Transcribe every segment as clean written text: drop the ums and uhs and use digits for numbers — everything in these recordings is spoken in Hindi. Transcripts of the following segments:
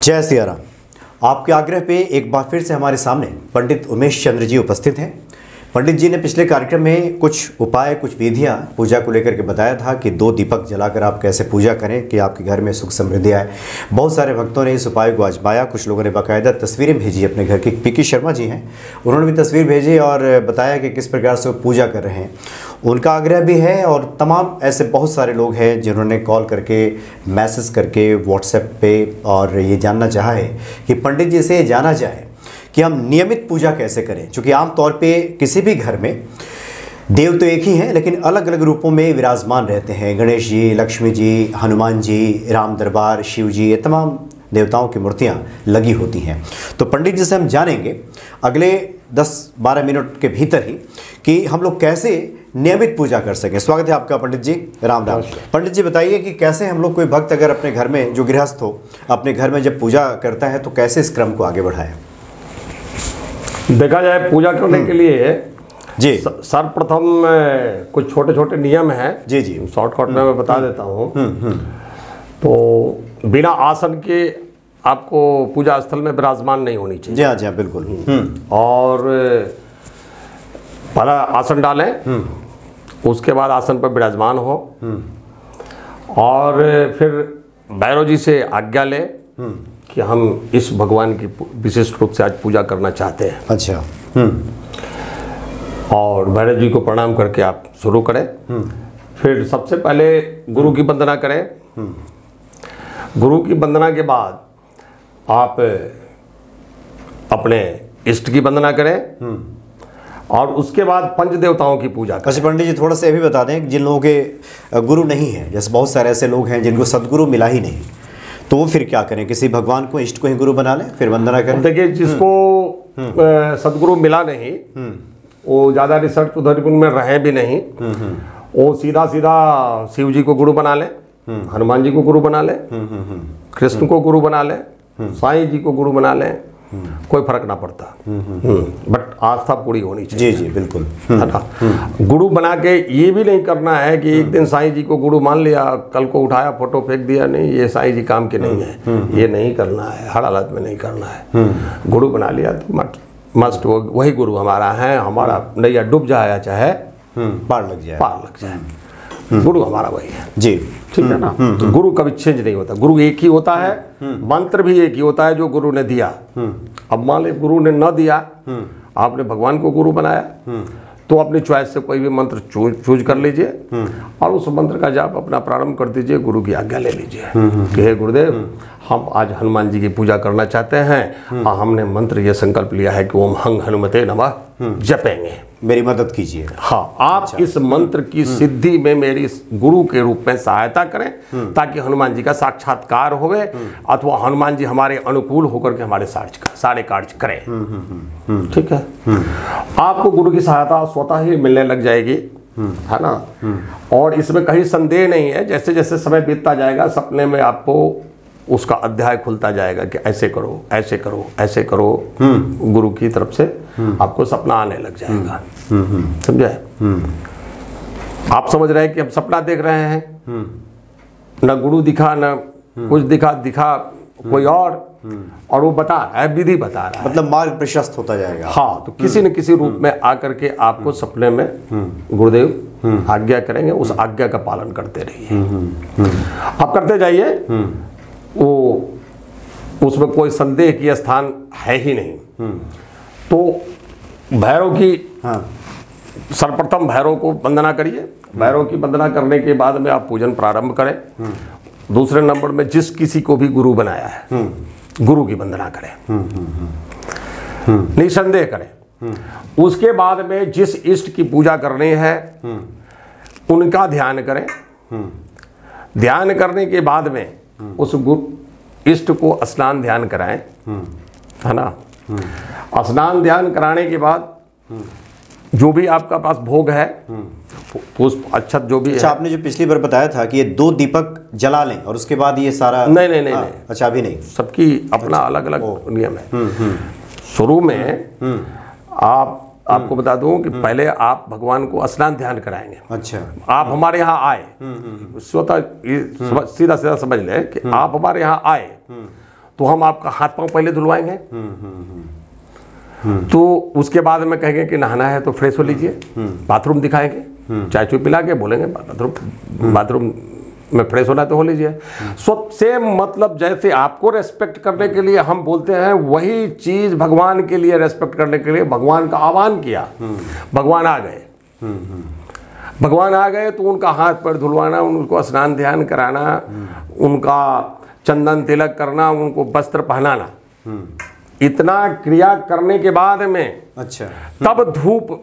जय सिया राम। आपके आग्रह पे एक बार फिर से हमारे सामने पंडित उमेश चंद्र जी उपस्थित हैं। पंडित जी ने पिछले कार्यक्रम में कुछ उपाय, कुछ विधियां पूजा को लेकर के बताया था कि 2 दीपक जलाकर आप कैसे पूजा करें कि आपके घर में सुख समृद्धि आए। बहुत सारे भक्तों ने इस उपाय को आजमाया। कुछ लोगों ने बाकायदा तस्वीरें भेजी अपने घर की। पीकी शर्मा जी हैं, उन्होंने भी तस्वीर भेजी और बताया कि किस प्रकार से वो पूजा कर रहे हैं। उनका आग्रह भी है और तमाम ऐसे बहुत सारे लोग हैं जिन्होंने कॉल करके, मैसेज करके, व्हाट्सएप पे और ये जानना चाहा है कि पंडित जी से जाना जाए कि हम नियमित पूजा कैसे करें। क्योंकि आमतौर पे किसी भी घर में देव तो एक ही हैं लेकिन अलग अलग रूपों में विराजमान रहते हैं। गणेश जी, लक्ष्मी जी, हनुमान जी, राम दरबार, शिव जी, ये तमाम देवताओं की मूर्तियां लगी होती हैं। तो पंडित जी से हम जानेंगे अगले 10-12 मिनट के भीतर ही कि हम लोग कैसे नियमित पूजा कर सकें। स्वागत है आपका पंडित जी। राम राम। पंडित जी बताइए कि कैसे हम लोग, कोई भक्त अगर अपने घर में, जो गृहस्थ हो, अपने घर में जब पूजा करता है तो कैसे इस क्रम को आगे बढ़ाएं। देखा जाए पूजा करने के लिए जी सर्वप्रथम कुछ छोटे छोटे नियम हैं। जी जी, शॉर्टकट में मैं बता देता हूँ। तो बिना आसन के आपको पूजा स्थल में विराजमान नहीं होनी चाहिए। जी हाँ, जी हाँ, बिल्कुल। और पहला आसन डालें, उसके बाद आसन पर विराजमान हो और फिर भैरव जी से आज्ञा लें कि हम इस भगवान की विशिष्ट रूप से आज पूजा करना चाहते हैं। अच्छा। और भैरव जी को प्रणाम करके आप शुरू करें। फिर सबसे पहले गुरु की वंदना करें। गुरु की वंदना के बाद आप अपने इष्ट की वंदना करें और उसके बाद पंच देवताओं की पूजा करें। अच्छा पंडित जी, थोड़ा सा ये भी बता दें कि जिन लोगों के गुरु नहीं है, जैसे बहुत सारे ऐसे लोग हैं जिनको सदगुरु मिला ही नहीं, तो वो फिर क्या करें? किसी भगवान को, इष्ट को ही गुरु बना लें, फिर वंदना करें। देखिए, जिसको सदगुरु मिला नहीं, वो ज़्यादा रिसर्च उधर में रहे भी नहीं, वो सीधा सीधा शिव जी को गुरु बना ले, हनुमान जी को गुरु बना ले, कृष्ण को गुरु बना ले, साईं जी को गुरु बना ले, कोई फर्क ना पड़ता। बट आस्था पूरी होनी चाहिए। जी जी, बिल्कुल। है ना। गुरु बना के ये भी नहीं करना है कि एक दिन साईं जी को गुरु मान लिया, कल को उठाया फोटो फेंक दिया। नहीं, ये साईं जी काम के नहीं है। ये नहीं करना है, हर हालत में नहीं करना है। गुरु बना लिया तो मस्ट वही गुरु हमारा है। हमारा नैया डूब जाए चाहे पार लग जाए, गुरु हमारा वही है जी। ठीक है ना। तो गुरु कभी चेंज नहीं होता, गुरु एक ही होता है। मंत्र भी एक ही होता है जो गुरु ने दिया। अब मान ली गुरु ने न दिया, आपने भगवान को गुरु बनाया, तो अपनी चॉइस से कोई भी मंत्र चूज कर लीजिए और उस मंत्र का जाप अपना प्रारंभ कर दीजिए। गुरु की आज्ञा ले लीजिए कि हे गुरुदेव, हम आज हनुमान जी की पूजा करना चाहते हैं और हमने मंत्र ये संकल्प लिया है कि ओम हंग हनुमते नमः जपेंगे, मेरी मदद कीजिए। हाँ, आप अच्छा। इस मंत्र की सिद्धि में मेरी गुरु के रूप में सहायता करें ताकि हनुमान जी का साक्षात्कार होवे अथवा हनुमान जी हमारे अनुकूल होकर के हमारे सारे कार्य करें। ठीक है। आपको गुरु की सहायता स्वतः ही मिलने लग जाएगी, है ना। और इसमें कहीं संदेह नहीं है, जैसे जैसे समय बीतता जाएगा सपने में आपको उसका अध्याय खुलता जाएगा कि ऐसे करो, ऐसे करो, ऐसे करो। गुरु की तरफ से आपको सपना आने लग जाएगा। समझे? आप समझ रहे हैं कि हम सपना देख रहे हैं, न गुरु दिखा, न कुछ दिखा कोई और वो बता रहा है, विधि बता रहा है, मतलब मार्ग प्रशस्त होता जाएगा। हाँ, तो किसी न किसी रूप में आकर के आपको सपने में गुरुदेव आज्ञा करेंगे, उस आज्ञा का पालन करते रहिए। आप करते जाइए, वो उसमें कोई संदेह की स्थान है ही नहीं। तो भैरव की सर्वप्रथम भैरव को वंदना करिए। भैरव की वंदना करने के बाद में आप पूजन प्रारंभ करें। दूसरे नंबर में जिस किसी को भी गुरु बनाया है, गुरु की वंदना करें, निसंदेह करें। उसके बाद में जिस इष्ट की पूजा करनी है उनका ध्यान करें। ध्यान करने के बाद में उस इष्ट को स्नान ध्यान कराएं, है ना। स्नान ध्यान कराने के बाद जो भी आपका पास भोग है, पुष्प अक्षत जो भी अच्छा, है। आपने जो पिछली बार बताया था कि ये 2 दीपक जला लें और उसके बाद ये सारा नहीं। अच्छा, अभी नहीं, सबकी अपना अलग अलग नियम है। शुरू में आपको बता दूं कि पहले आप भगवान को स्नान ध्यान कराएंगे। अच्छा, आप हमारे यहाँ आए, स्वतः सीधा सीधा समझ ले कि आप हमारे यहाँ आए तो हम आपका हाथ पांव पहले धुलवाएंगे। तो उसके बाद में कहेंगे कि नहाना है तो फ्रेश हो लीजिए, बाथरूम दिखाएंगे, चाय चुय पिला के बोलेंगे बाथरूम में फ्रेश होना तो हो लीजिए। सबसे मतलब जैसे आपको रेस्पेक्ट करने के लिए हम बोलते हैं, वही चीज भगवान के लिए रेस्पेक्ट करने के लिए भगवान का आह्वान किया। भगवान आ गए, भगवान आ गए तो उनका हाथ पैर धुलवाना, उनको स्नान ध्यान कराना, उनका चंदन तिलक करना, उनको वस्त्र पहनाना, इतना क्रिया करने के बाद में अच्छा तब धूप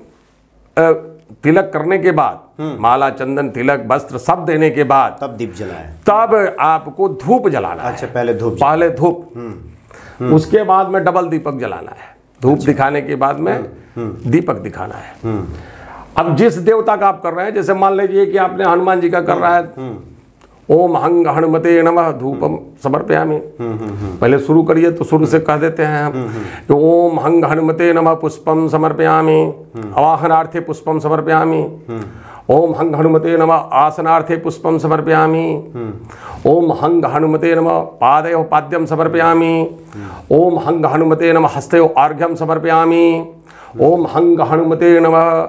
तिलक करने के बाद, माला चंदन तिलक वस्त्र सब देने के बाद तब दीप जलाएं, तब आपको धूप जलाना अच्छा है। पहले धूप, पहले धूप, उसके बाद में डबल दीपक जलाना है। धूप दिखाने के बाद में दीपक दिखाना है। अब जिस देवता का आप कर रहे हैं, जैसे मान लीजिए कि आपने हनुमान जी का कर रहा है, ओम हंग हनुमते नमः धूपम समर्पयामि, पहले शुरू करिए तो शुरू से कह देते हैं हम कि ओम हंग हनुमते नमः पुष्पम समर्पयामि, आवाहनार्थे पुष्पम समर्पयामि, ओम हंग हनुमते नमः आसनार्थे पुष्पम समर्पयामि, ओम हंग हनुमते नमः पादयोः पाद्यम समर्पयामि, ओम हंग हनुमते नमः हस्तयोः अर्घ्यम समर्पयामि, ओम हंग हनुमते नमः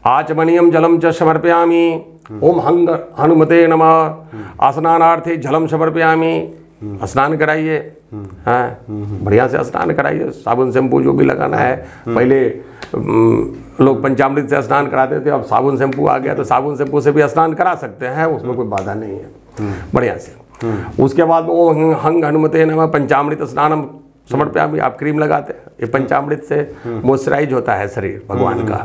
आचमनीयम जलम च समर्पयामि, ओम हंग हनुमते नमः आसनानार्थे जलम समर्पयामि। स्नान कराइए, हाँ बढ़िया से स्नान कराइए, साबुन शैम्पू जो भी लगाना है। पहले लोग पंचामृत से स्नान कराते थे, अब साबुन शैम्पू आ गया तो साबुन शैम्पू से भी स्नान करा सकते हैं, उसमें कोई बाधा नहीं है, बढ़िया से। उसके बाद ओम हंग हनुमते नमः पंचामृत स्नानम समर्पयामि, आप क्रीम लगाते हैं, ये पंचामृत से मॉइस्चराइज होता है शरीर भगवान का,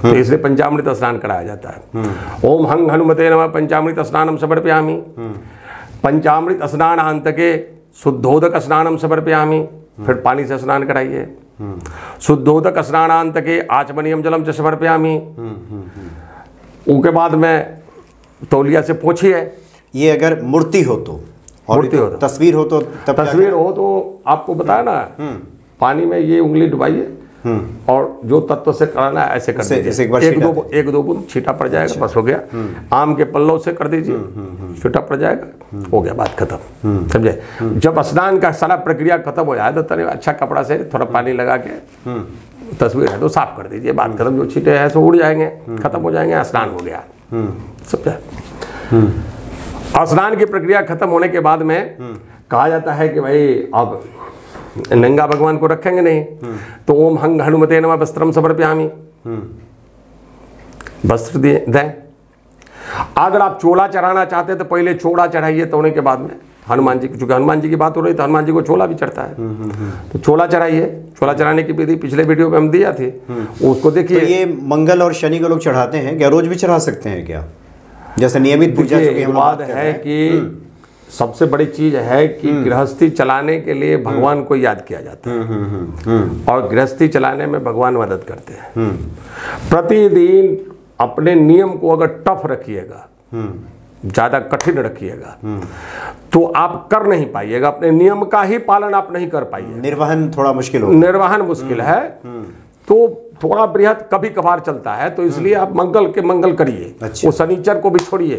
तो इसलिए पंचामृत स्नान कराया जाता है। ओम हंग हनुमते नमः पंचामृत स्नानम समर्पयामि, पंचामृत स्नानांतके शुद्धोदक स्नानम समर्पयामि, फिर पानी से स्नान कराइए। शुद्धोदक स्नानांतके आचमनीयम जलम च समर्पयामि। उसके बाद में तौलिया से पोंछिए। ये अगर मूर्ति हो तो, मूर्ति हो तो, तस्वीर हो तो, तब तस्वीर हो तो आपको बताया ना, पानी में ये उंगली डुबाइए और जो तत्व से कराना है ऐसे कर दीजिए, एक दो बूंद छींटा पड़ जाएगा, बस हो गया। आम के पल्लों से कर दीजिए, छींटा पड़ जाएगा, हो गया, बात खत्म, समझे। जब स्नान का सारा प्रक्रिया खत्म हो जाए तो तने अच्छा कपड़ा से थोड़ा पानी लगा के तस्वीर है तो साफ कर दीजिए, बात खत्म। जो छींटे हैं तो उड़ जाएंगे, खत्म हो जाएंगे, स्नान हो गया, समझे। स्नान की प्रक्रिया खत्म होने के बाद में कहा जाता है कि भाई अब नंगा भगवान को रखेंगे नहीं, तो ओम हंग हनुमते नमः वस्त्रम समर्पयामि, वस्त्र दें। अगर आप चोला चढ़ाना चाहते हैं तो पहले चोला चढ़ाइए, तो होने के बाद में हनुमान जी की, चूंकि हनुमान जी की बात हो रही तो हनुमान जी को चोला भी चढ़ता है, तो चोला चढ़ाइए। चोला चढ़ाने की विधि पिछले वीडियो में हम दिया थी, उसको देखिए। तो ये मंगल और शनि को लोग चढ़ाते हैं क्या, रोज भी चढ़ा सकते हैं क्या, जैसे नियमित पूजा? एक बात है कि सबसे बड़ी चीज है कि गृहस्थी चलाने के लिए भगवान को याद किया जाता है, और गृहस्थी चलाने में भगवान मदद करते हैं। प्रतिदिन अपने नियम को अगर टफ रखिएगा, ज्यादा कठिन रखिएगा, तो आप कर नहीं पाइएगा, अपने नियम का ही पालन आप नहीं कर पाइएगा। निर्वहन थोड़ा मुश्किल होगा, निर्वहन मुश्किल है, तो थोड़ा बृहद कभी कभार चलता है, तो इसलिए आप मंगल के मंगल करिए। अच्छा। वो शनिचर को भी छोड़िए।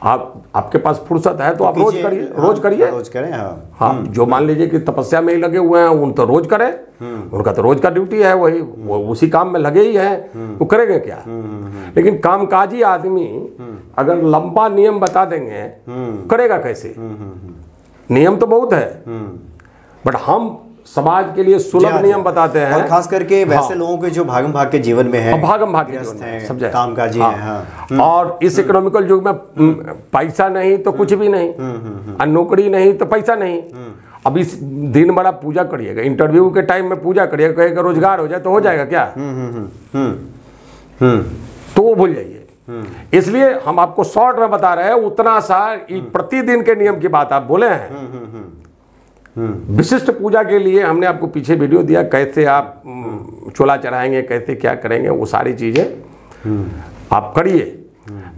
आपके पास फुर्सत है तो आप रोज करिए, रोज करिए, रोज करें। हाँ, जो मान लीजिए कि तपस्या में ही लगे हुए हैं उन तो रोज करें, उनका तो रोज का ड्यूटी है, वही वो उसी काम में लगे ही हैं, तो करेंगे क्या। लेकिन कामकाजी आदमी अगर लंबा नियम बता देंगे करेगा कैसे। नियम तो बहुत है, बट हम समाज के लिए सुलभ नियम बताते हैं, और खास करके वैसे लोगों के जो भागम भाग के जीवन में है, भागम भाग के जीवन में समझे, कामकाजी हैं। और इस इकोनॉमिकल युग में पैसा नहीं तो कुछ भी नहीं, और नौकरी नहीं तो पैसा नहीं। अब इस दिन बड़ा पूजा करिएगा, इंटरव्यू के टाइम में पूजा करिएगा, कहेगा रोजगार हो जाए तो हो जाएगा क्या, तो वो भूल जाइए। इसलिए हम आपको शॉर्ट में बता रहे हैं, उतना सा प्रतिदिन के नियम की बात आप बोले हैं। विशिष्ट पूजा के लिए हमने आपको पीछे वीडियो दिया, कैसे आप चोला चढ़ाएंगे, कैसे क्या करेंगे, वो सारी चीजें आप करिए।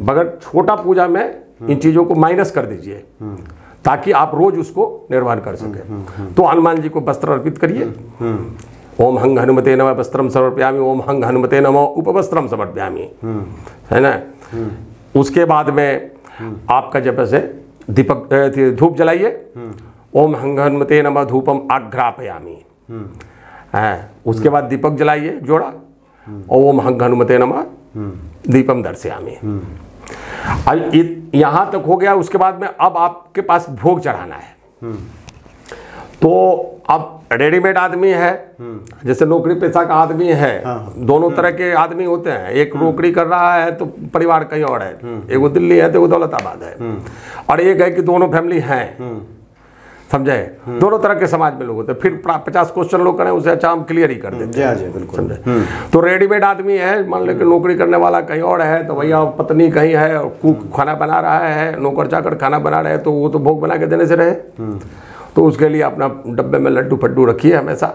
मगर छोटा पूजा में इन चीजों को माइनस कर दीजिए, ताकि आप रोज उसको निर्वहन कर सके। तो हनुमान जी को वस्त्र अर्पित करिए। ओम हंग हनुमते नमः वस्त्रम समर्पयामि, ओम हंग हनुमते नमः उपवस्त्रम समर्पयामि, है ना। उसके बाद में आपका जब से दीपक धूप जलाइए, ओम हंगन्मते नमः धूपम आघ्रापयामी। उसके बाद दीपक जलाइए जोड़ा, ओम हंगन्मते नमः दीपम दर्शयामी। यहां तक हो गया। उसके बाद में अब आपके पास भोग चढ़ाना है। तो अब रेडीमेड आदमी है, जैसे नौकरी पेशा का आदमी है, दोनों तरह के आदमी होते हैं। एक नौकरी कर रहा है तो परिवार कहीं और है, एक वो दिल्ली है तो वो दौलताबाद है, और एक है कि दोनों फैमिली हैं, समझे। दोनों तरह के समाज में लोग होते हैं। फिर 50 क्वेश्चन लोग करें उसे अच्छा हम क्लियर ही कर देते हैं, समझे। तो रेडीमेड आदमी है, मान लो कि नौकरी करने वाला कहीं और है, तो भैया पत्नी कहीं है, कुक खाना बना रहा है, नौकर चाकर खाना बना रहे हैं, तो वो तो भोग बना के देने से रहे। तो उसके लिए अपना डब्बे में लड्डू फड्डू रखिए हमेशा,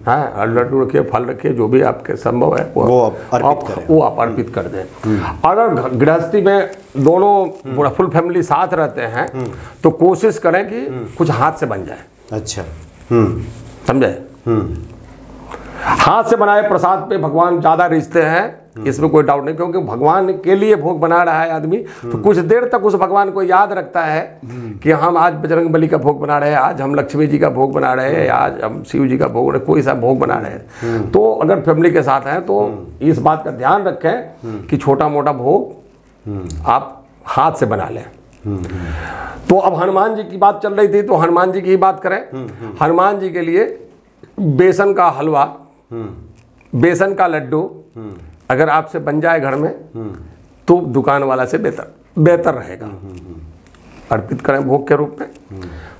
हाँ, लड्डू रखिए, फल रखिए, जो भी आपके संभव है वो आप अर्पित कर दें। अगर गृहस्थी में दोनों फुल फैमिली साथ रहते हैं तो कोशिश करें कि कुछ हाथ से बन जाए। अच्छा, समझे। हाथ से बनाए प्रसाद पे भगवान ज्यादा रिझते हैं, इसमें कोई डाउट नहीं, क्योंकि भगवान के लिए भोग बना रहा है आदमी, तो कुछ देर तक उस भगवान को याद रखता है कि हम आज बजरंग बली का भोग बना रहे हैं, आज हम लक्ष्मी जी का भोग बना रहे हैं, आज हम शिव जी का भोग, कोई सा भोग बना रहे हैं। तो अगर फैमिली के साथ हैं तो इस बात का ध्यान रखें कि छोटा मोटा भोग आप हाथ से बना लें। तो अब हनुमान जी की बात चल रही थी, तो हनुमान जी की बात करें। हनुमान जी के लिए बेसन का हलवा, बेसन का लड्डू अगर आपसे बन जाए घर में तो दुकान वाला से बेहतर रहेगा। अर्पित करें भोग के रूप में।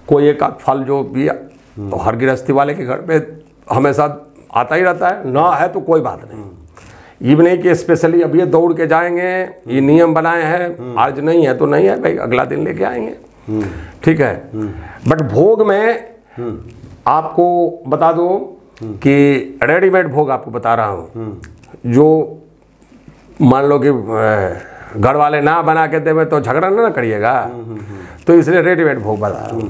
कोई एक फल जो भी हर गृहस्थी वाले के घर पे हमेशा आता ही रहता है, ना है तो कोई बात नहीं। ये भी नहीं कि स्पेशली अब ये दौड़ के जाएंगे, ये नियम बनाए हैं, आज नहीं है तो नहीं है भाई, अगला दिन लेके आएंगे, ठीक है। बट भोग में आपको बता दूं कि रेडीमेड भोग आपको बता रहा हूं, जो मान लो कि घर वाले ना बना के देवे तो झगड़ा ना करिएगा, तो इसलिए रेडीमेड भोग बता रहा हूं।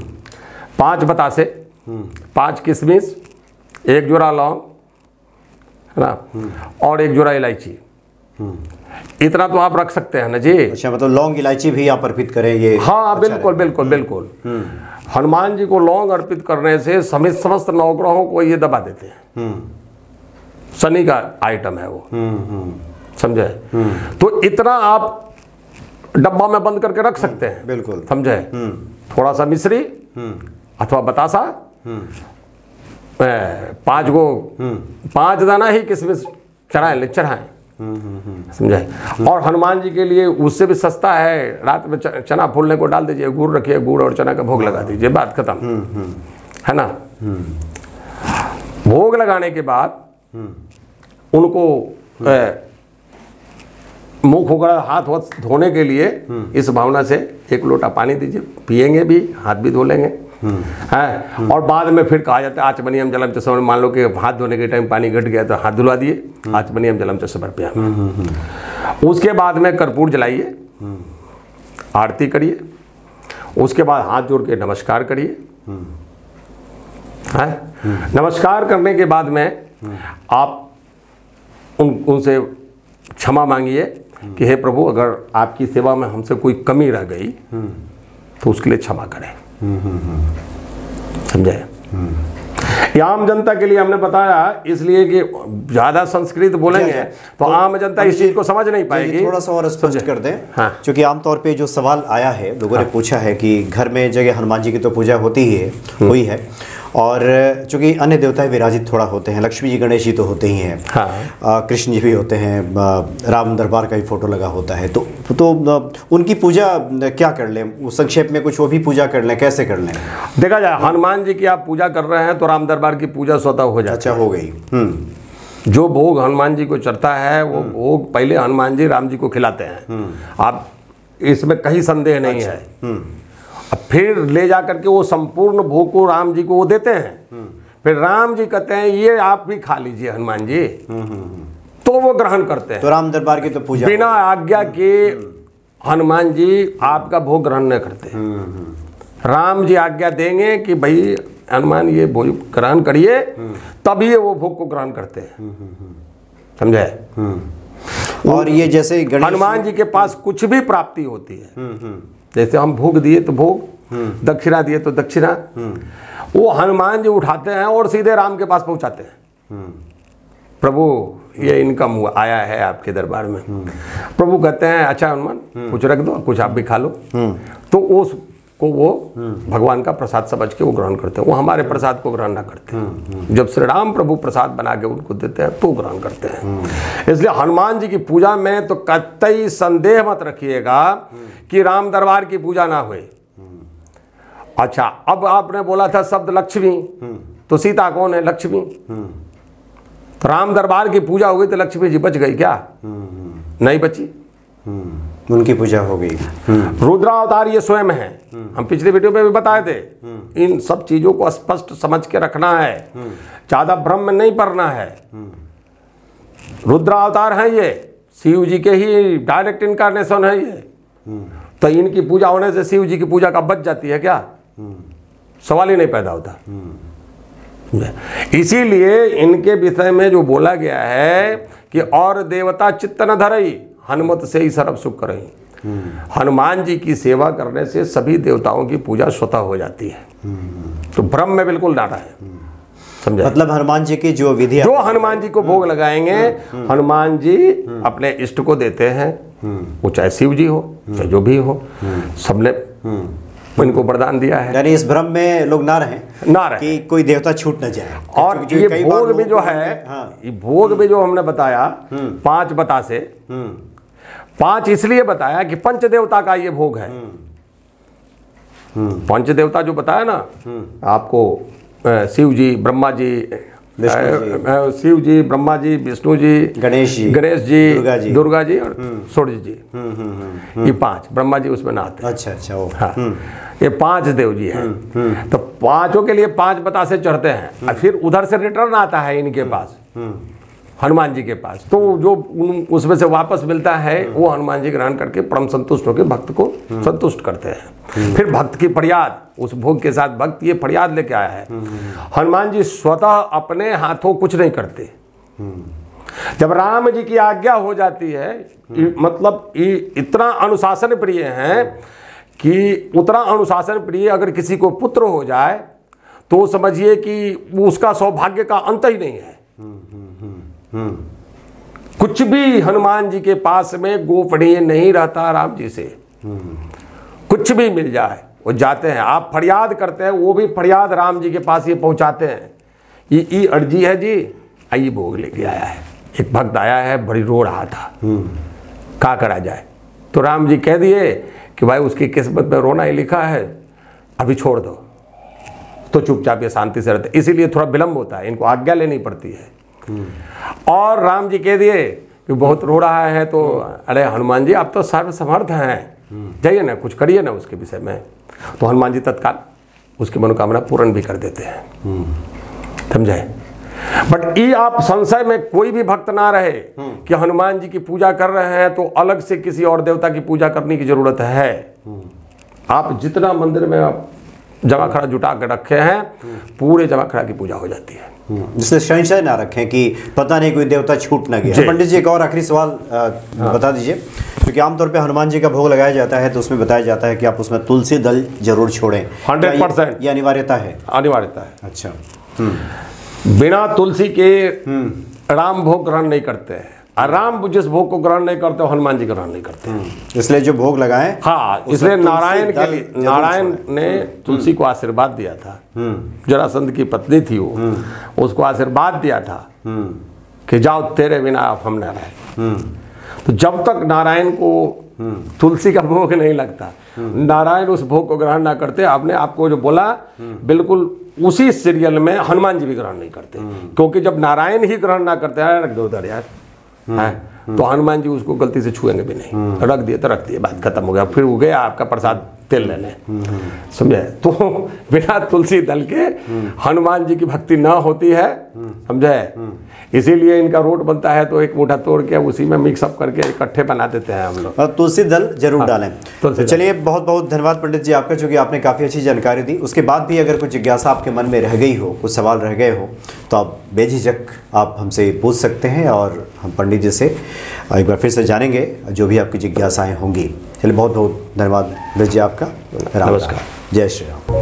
5 बतासे, 5 किशमिश, 1 जोड़ा लौंग, है ना, और 1 जोड़ा इलायची। इतना तो आप रख सकते हैं ना जी। अच्छा, मतलब लौंग इलायची भी आप अर्पित करें ये? हाँ, बिल्कुल बिल्कुल बिल्कुल। हनुमान जी को लौंग अर्पित करने से समस्त नवग्रहों को ये दबा देते हैं। शनि का आइटम है वो, समझे। तो इतना आप डब्बा में बंद करके रख सकते हैं, बिल्कुल, समझे। थोड़ा सा मिश्री अथवा बतासा, 5 दाना ही किसमिस चढ़ाएं, समझे। और हनुमान जी के लिए उससे भी सस्ता है, रात में चना फूलने को डाल दीजिए, गुड़ रखिए, गुड़ और चना का भोग लगा दीजिए, बात खत्म, है ना। भोग लगाने के बाद उनको मुंह खोगड़ा हाथ धोने के लिए इस भावना से 1 लोटा पानी दीजिए, पिएंगे भी, हाथ भी धो लेंगे, है। और बाद में फिर कहा जाता है आचमनियम जलम च समर्पयामि। मान लो कि हाथ धोने के टाइम पानी घट गया तो हाथ धुला दिए, आचमनियम जलम च समर्पयामि। उसके बाद में कर्पूर जलाइए, आरती करिए, उसके बाद हाथ जोड़ के नमस्कार करिए, है। नमस्कार करने के बाद में आप उनसे क्षमा मांगिए कि हे प्रभु, अगर आपकी सेवा में हमसे कोई कमी रह गई तो उसके लिए क्षमा करें, समझे। ये आम जनता के लिए हमने बताया, इसलिए कि ज्यादा संस्कृत बोलेंगे तो आम जनता इस चीज को समझ नहीं पाएगी। थोड़ा सा और स्पष्ट कर दें। हाँ। क्योंकि आमतौर पे जो सवाल आया है, लोगों ने पूछा है कि घर में जगह हनुमान जी की तो पूजा होती ही है, हुई है, और चूंकि अन्य देवता विराजित थोड़ा होते हैं, लक्ष्मी जी गणेश जी तो होते ही हैं, हाँ। कृष्ण जी भी होते हैं, राम दरबार का भी फोटो लगा होता है, तो उनकी पूजा क्या कर लें? संक्षेप में कुछ वो भी पूजा कर लें, कैसे कर लें? देखा जाए, हनुमान जी की आप पूजा कर रहे हैं तो राम दरबार की पूजा स्वतः हो जाती है। अच्छा, हो गई। जो भोग हनुमान जी को चढ़ता है वो भोग पहले हनुमान जी राम जी को खिलाते हैं, आप इसमें कहीं संदेह नहीं है। फिर ले जा करके वो संपूर्ण भोग को राम जी को वो देते हैं, फिर राम जी कहते हैं ये आप भी खा लीजिए हनुमान जी, तो वो ग्रहण करते हैं। तो राम दरबार की तो पूजा बिना आज्ञा के हनुमान जी आपका भोग ग्रहण नहीं करते। राम जी आज्ञा देंगे कि भाई हनुमान ये भोग ग्रहण करिए, तभी वो भोग को ग्रहण करते हैं, समझे। और ये जैसे हनुमान जी के पास कुछ भी प्राप्ति होती है, जैसे हम भोग दिए तो भोग दक्षिणा दिए तो दक्षिणा, वो हनुमान जी उठाते हैं और सीधे राम के पास पहुंचाते हैं। प्रभु ये इनकम हुआ आया है आपके दरबार में। प्रभु कहते हैं अच्छा हनुमान कुछ रख दो, कुछ आप भी खा लो। तो उसको वो भगवान का प्रसाद समझ के वो ग्रहण करते हैं। वो हमारे प्रसाद को ग्रहण ना करते हैं। जब श्री राम प्रभु प्रसाद बना के उनको देते हैं तो ग्रहण करते हैं। इसलिए हनुमान जी की पूजा में तो कतई संदेह मत रखिएगा कि राम दरबार की पूजा ना हुए। अच्छा, अब आपने बोला था शब्द लक्ष्मी, तो सीता कौन है? लक्ष्मी। तो राम दरबार की पूजा हो गई तो लक्ष्मी जी बच गई क्या? नहीं बची, उनकी पूजा हो गई। रुद्रावतार ये स्वयं है। हम पिछले वीडियो में भी बताए थे। इन सब चीजों को स्पष्ट समझ के रखना है, ज्यादा भ्रम में नहीं पड़ना है। रुद्रावतार है ये, शिव जी के ही डायरेक्ट इनकारनेशन है ये। तो इनकी पूजा होने से शिव जी की पूजा का बच जाती है क्या? सवाल ही नहीं पैदा होता। इसीलिए इनके विषय में जो बोला गया है कि और देवता चित्त न धरई, हनुमत से ही सर्व सुख करई। हनुमान जी की सेवा करने से सभी देवताओं की पूजा स्वतः हो जाती है। तो भ्रम में बिल्कुल ना रहे, समझा? मतलब हनुमान जी की जो विधि, जो हनुमान जी को भोग लगाएंगे, हनुमान जी अपने इष्ट को देते हैं। वो चाहे शिव जी हो चाहे जो भी हो, सबने इनको वरदान दिया है। यानी इस भ्रम में लोग ना रहें कि कोई देवता छूट न जाए। और ये भोग भी जो है, ये भोग भी जो हमने बताया 5 बतासे, 5 इसलिए बताया कि पंच देवता का ये भोग है। पंच देवता जो बताया ना आपको, शिव जी, ब्रह्मा जी, शिव जी, ब्रह्मा जी, विष्णु जी, गणेश जी, दुर्गा जी और सूर्य जी। ये 5, ब्रह्मा जी उसमें ना आते। अच्छा हाँ, ये 5 देव जी हैं। तो 5 के लिए 5 बतासे चढ़ते हैं और फिर उधर से रिटर्न आता है इनके पास, हनुमान जी के पास। तो जो उसमें से वापस मिलता है वो हनुमान जी ग्रहण करके परम संतुष्ट होकर भक्त को संतुष्ट करते हैं। फिर भक्त की फरियाद, उस भोग के साथ भक्त ये फरियाद लेके आया है। हनुमान जी स्वतः अपने हाथों कुछ नहीं करते। जब राम जी की आज्ञा हो जाती है, मतलब इतना अनुशासन प्रिय हैं कि उतना अनुशासन प्रिय अगर किसी को पुत्र हो जाए तो समझिए कि उसका सौभाग्य का अंत ही नहीं है। कुछ भी हनुमान जी के पास में गोपनीय नहीं रहता राम जी से। कुछ भी मिल जाए वो जाते हैं। आप फरियाद करते हैं, वो भी फरियाद राम जी के पास ये पहुंचाते हैं। ये अर्जी है जी, आइए भोग लेके आया है। एक भक्त आया है, बड़ी रो रहा था, क्या करा जाए? तो राम जी कह दिए कि भाई उसकी किस्मत में रोना ही लिखा है, अभी छोड़ दो। तो चुपचाप ये शांति से रहते। इसीलिए थोड़ा विलंब होता है, इनको आज्ञा लेनी पड़ती है। और राम जी कह दिए कि बहुत रो रहा है, तो अरे हनुमान जी आप तो सर्वसमर्थ हैं, जाइए ना, कुछ करिए ना उसके विषय में। तो हनुमान जी तत्काल उसकी मनोकामना पूर्ण भी कर देते हैं, समझे? बट ये आप संशय में कोई भी भक्त ना रहे कि हनुमान जी की पूजा कर रहे हैं तो अलग से किसी और देवता की पूजा करने की जरूरत है। आप जितना मंदिर में आप जमा खड़ा जुटा के रखे हैं, पूरे जमा खड़ा की पूजा हो जाती है। जिससे संशय ना रखें कि पता नहीं कोई देवता छूट ना गया। पंडित जी एक और आखिरी सवाल बता दीजिए, क्योंकि आमतौर पे हनुमान जी का भोग लगाया जाता है तो उसमें बताया जाता है कि आप उसमें तुलसी दल जरूर छोड़ें। 100% ये अनिवार्यता है? अनिवार्यता है। अच्छा। बिना तुलसी के राम भोग ग्रहण नहीं करते हैं। राम जिस भोग को ग्रहण नहीं करते हनुमान जी ग्रहण नहीं करते। इसलिए जो भोग लगाए, हाँ, इसलिए नारायण के लिए, नारायण ने तुलसी को आशीर्वाद दिया था। जरासंध की पत्नी थी वो, उसको आशीर्वाद दिया था कि जाओ तेरे बिना आप हम न रहे। तो जब तक नारायण को तुलसी का भोग नहीं लगता, नारायण उस भोग को ग्रहण ना करते। आपने आपको जो बोला बिल्कुल उसी सीरियल में हनुमान जी भी ग्रहण नहीं करते, क्योंकि जब नारायण ही ग्रहण ना करते हैं, रख दो उधर यार, तो हनुमान जी उसको गलती से छुएंगे भी नहीं। रख दिए तो रख दिए, बात खत्म हो गया। फिर वो गया आपका प्रसाद तेल लेने, समझे? तो बिना तुलसी दल के हनुमान जी की भक्ति ना होती है, समझे? इसीलिए इनका रोट बनता है तो एक मुठा तोड़ के उसी में मिक्स अप करके इकट्ठे बना देते हैं हम लोग। और तुलसी दल जरूर डालें। तो चलिए, बहुत बहुत धन्यवाद पंडित जी आपका, क्योंकि आपने काफ़ी अच्छी जानकारी दी। उसके बाद भी अगर कुछ जिज्ञासा आपके मन में रह गई हो, कुछ सवाल रह गए हो, तो आप बेझिझक आप हमसे पूछ सकते हैं और हम पंडित जी से एक बार फिर से जानेंगे जो भी आपकी जिज्ञासाएँ होंगी। चलिए बहुत बहुत धन्यवाद अमृत जी आपका। राम राम। नमस्कार। जय श्री राम।